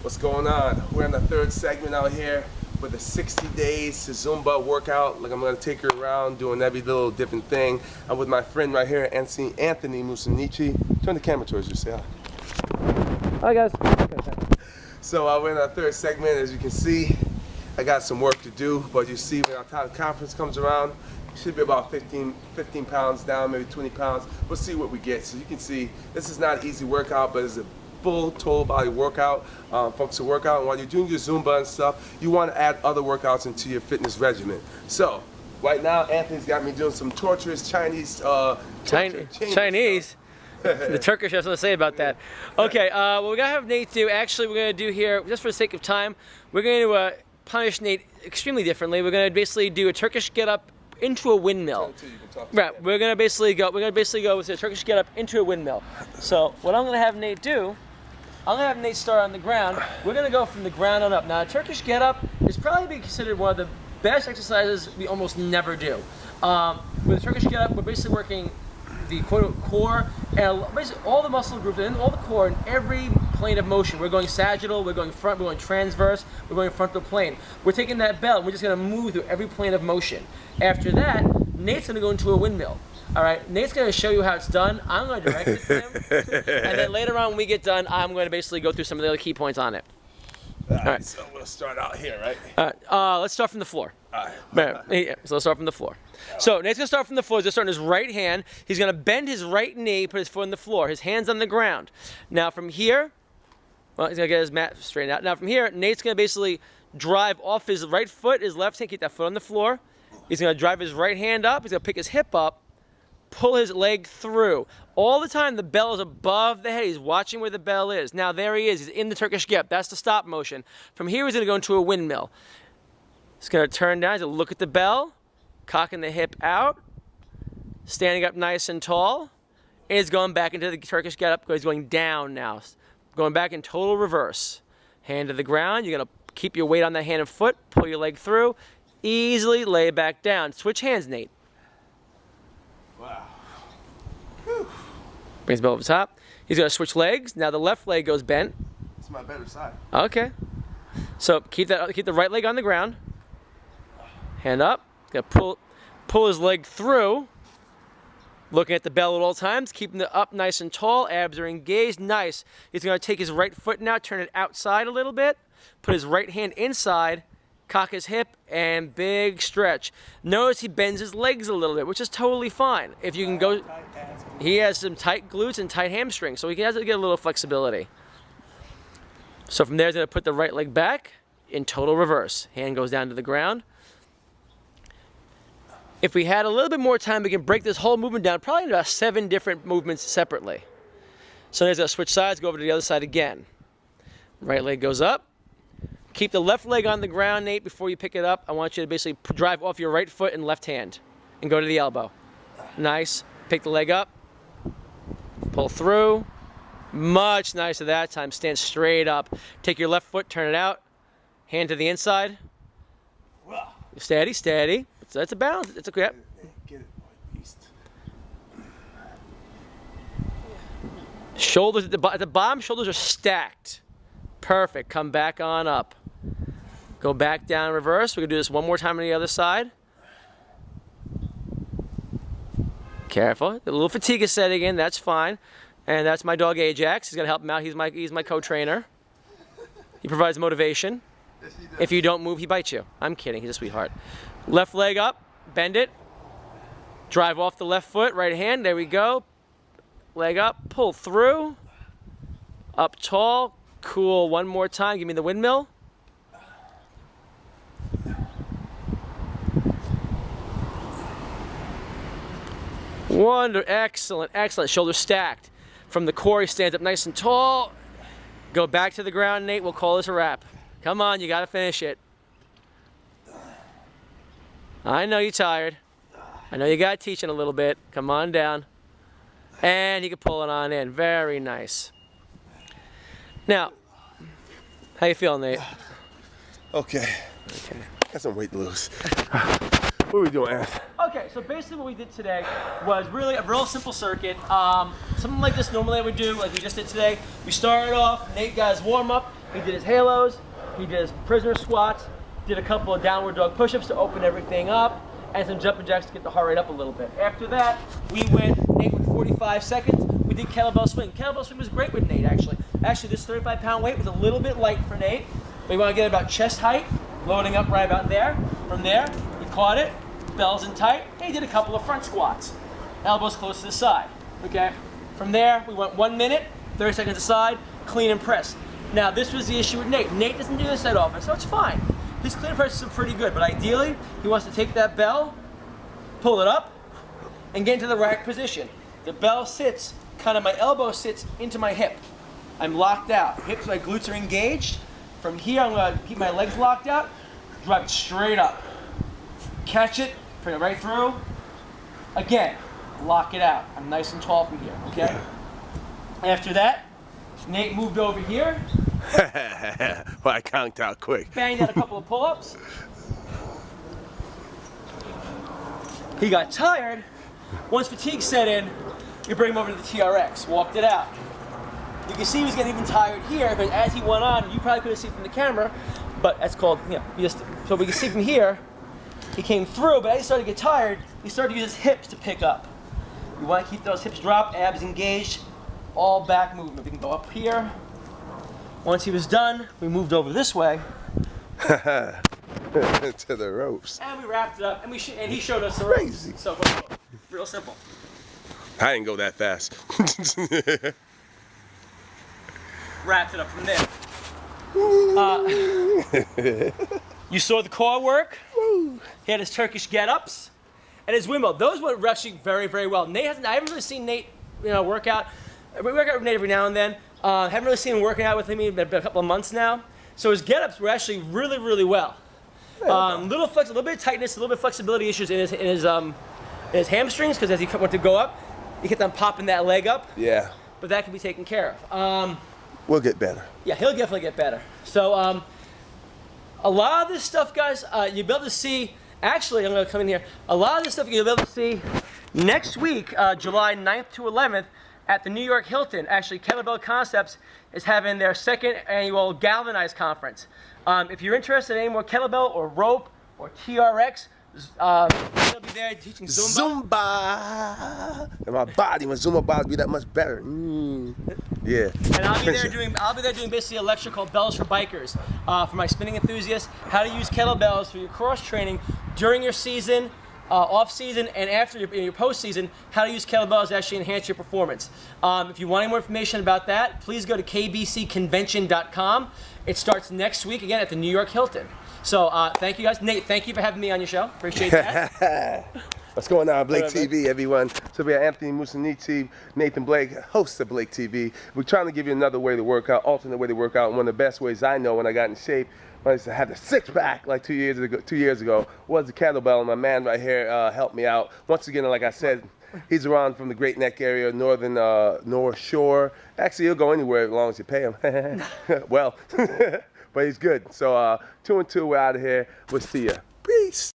What's going on? We're in the third segment out here with the 60 days to Zumba workout. Like, I'm gonna take you around doing every little different thing. I'm with my friend right here, Anthony Musemici. Turn the camera towards you, say hi. Hi guys. So we're in our third segment. As you can see, I got some work to do, but you see when our conference comes around, it should be about 15 pounds down, maybe 20 pounds. We'll see what we get. So you can see, this is not an easy workout, but it's a full total body workout, functional workout. And while you're doing your Zumba and stuff, you want to add other workouts into your fitness regimen. So right now, Anthony's got me doing some torturous Chinese. Chinese. The Turkish has something to say about that. Okay, what we're gonna have Nate do, actually we're gonna do here, just for the sake of time, we're gonna punish Nate extremely differently. We're gonna basically do a Turkish get up into a windmill. Right, we're gonna basically go with a Turkish get up into a windmill. So what I'm gonna have Nate do, I'm gonna have Nate start on the ground. We're gonna go from the ground on up. Now, a Turkish get up is probably considered one of the best exercises we almost never do. With a Turkish get up, we're basically working the core and basically all the muscle groups and all the core in every plane of motion. We're going sagittal, we're going front, we're going transverse, we're going frontal plane. We're taking that belt and we're just gonna move through every plane of motion. After that, Nate's gonna go into a windmill. All right, Nate's gonna show you how it's done. I'm gonna direct it to him. And then later on when we get done, I'm gonna basically go through some of the other key points on it. All right, so we'll start out here, right? All right, let's start from the floor. All right. Yeah, so let's start from the floor. So Nate's gonna start from the floor. He's gonna start on his right hand. He's gonna bend his right knee, put his foot on the floor. His hand's on the ground. Now from here, well, he's gonna get his mat straightened out. Now from here, Nate's gonna basically drive off his right foot, his left hand, keep that foot on the floor. He's gonna drive his right hand up. He's gonna pick his hip up, pull his leg through. All the time the bell is above the head. He's watching where the bell is. Now there he is. He's in the Turkish get. That's the stop motion. From here, he's gonna go into a windmill. He's gonna turn down. He's gonna look at the bell, cocking the hip out, standing up nice and tall, and he's going back into the Turkish get up. He's going down now, going back in total reverse. Hand to the ground. You're gonna keep your weight on that hand and foot. Pull your leg through. Easily lay back down. Switch hands, Nate. Wow. Brings the bell over the top. He's gonna switch legs. Now the left leg goes bent. It's my better side. Okay. So keep the right leg on the ground. Hand up. He's gonna pull his leg through. Looking at the bell at all times, keeping it up nice and tall. Abs are engaged. Nice. He's gonna take his right foot now, turn it outside a little bit. Put his right hand inside. Cock his hip and big stretch. Notice he bends his legs a little bit, which is totally fine. If you can go, he has some tight glutes and tight hamstrings, so he has to get a little flexibility. So from there, he's gonna put the right leg back in total reverse. Hand goes down to the ground. If we had a little bit more time, we can break this whole movement down, probably in about 7 different movements separately. So he's gonna switch sides, go over to the other side again. Right leg goes up. Keep the left leg on the ground, Nate, before you pick it up. I want you to basically drive off your right foot and left hand and go to the elbow. Nice. Pick the leg up. Pull through. Much nicer that time. Stand straight up. Take your left foot, turn it out. Hand to the inside. Steady, steady. That's a balance. It's a grab. Get it, beast. Shoulders at the bottom, shoulders are stacked. Perfect. Come back on up. Go back down reverse. We're going to do this one more time on the other side. Careful. A little fatigue is setting in. That's fine. And that's my dog Ajax. He's going to help him out. He's my co-trainer. He provides motivation. Yes, he does. If you don't move, he bites you. I'm kidding. He's a sweetheart. Left leg up. Bend it. Drive off the left foot. Right hand. There we go. Leg up. Pull through. Up tall. Cool. One more time. Give me the windmill. Excellent, excellent. Shoulders stacked. From the core, he stands up nice and tall. Go back to the ground, Nate. We'll call this a wrap. Come on, you got to finish it. I know you're tired. I know you got teaching a little bit. Come on down. And you can pull it on in. Very nice. Now, how you feeling, Nate? Okay. Got some weight to lose. What are we doing, Anth? Okay, so basically what we did today was really a real simple circuit. Something like this normally I would do, like we just did today. We started off, Nate got his warm up, He did his halos, he did his prisoner squats, did a couple of downward dog push-ups to open everything up, and some jumping jacks to get the heart rate up a little bit. After that, Nate went 45 seconds. We did kettlebell swing. Kettlebell swing was great with Nate, actually. Actually, this 35-pound weight was a little bit light for Nate. But you want to get about chest height, loading up right about there. From there, he caught it, bells in tight, and he did a couple of front squats. Elbows close to the side, okay? From there, we went 1 minute, 30 seconds aside, clean and press. Now, this was the issue with Nate. Nate doesn't do this that often, so it's fine. His clean and presses are pretty good, but ideally, he wants to take that bell, pull it up, and get into the rack position. The bell sits, kind of my elbow sits into my hip. I'm locked out. Hips, my glutes are engaged. From here, I'm gonna keep my legs locked out, drive it straight up. Catch it, bring it right through. Again, lock it out. I'm nice and tall from here, okay? After that, Nate moved over here. Well, I conked out quick. Banged out a couple of pull-ups. He got tired. Once fatigue set in, you bring him over to the TRX. Walked it out. You can see he was getting even tired here, but as he went on, you probably couldn't see from the camera, but that's called, so we can see from here, he came through, but as he started to get tired, he started to use his hips to pick up. You want to keep those hips dropped, abs engaged, all back movement. We can go up here. Once he was done, we moved over this way. To the ropes. And we wrapped it up, and he showed us the ropes. Crazy. So, real simple. I didn't go that fast. Wrapped it up from there. You saw the core work. He had his Turkish get-ups and his windmill. Those went actually very, very well. I haven't really seen Nate, work out. We work out with Nate every now and then. Haven't really seen him working out with him in a couple of months now. So his get-ups were actually really, really well. Little bit of tightness, a little bit of flexibility issues in his hamstrings, because as he went to go up, he kept on popping that leg up. Yeah. But that can be taken care of. We'll get better. Yeah, he'll definitely get better. So a lot of this stuff, guys, you'll be able to see. Actually, I'm going to come in here. A lot of this stuff you'll be able to see next week, July 9th to 11th, at the New York Hilton. Actually, Kettlebell Concepts is having their second annual Galvanize Conference. If you're interested in any more kettlebell or rope or TRX, they'll be there teaching Zumba. Zumba! And my body, when Zumba body be that much better. Yeah. And I'll be there doing basically a lecture called Bells for Bikers for my spinning enthusiasts. How to use kettlebells for your cross training during your season, off season, and after your post season. How to use kettlebells to actually enhance your performance. If you want any more information about that, please go to kbcconvention.com. It starts next week again at the New York Hilton. So thank you guys. Nate, thank you for having me on your show. Appreciate that. What's going on, Blake TV, everyone? So we have Anthony Musemici, Nathan Blake, host of Blake TV. We're trying to give you another way to work out, alternate way to work out. And one of the best ways I know when I got in shape, when I used to have the six-pack like 2 years ago, was the kettlebell. And my man right here helped me out. Once again, like I said, he's around from the Great Neck area, northern North Shore. Actually, he'll go anywhere as long as you pay him. Well, but he's good. So 2 and 2, we're out of here. We'll see ya. Peace.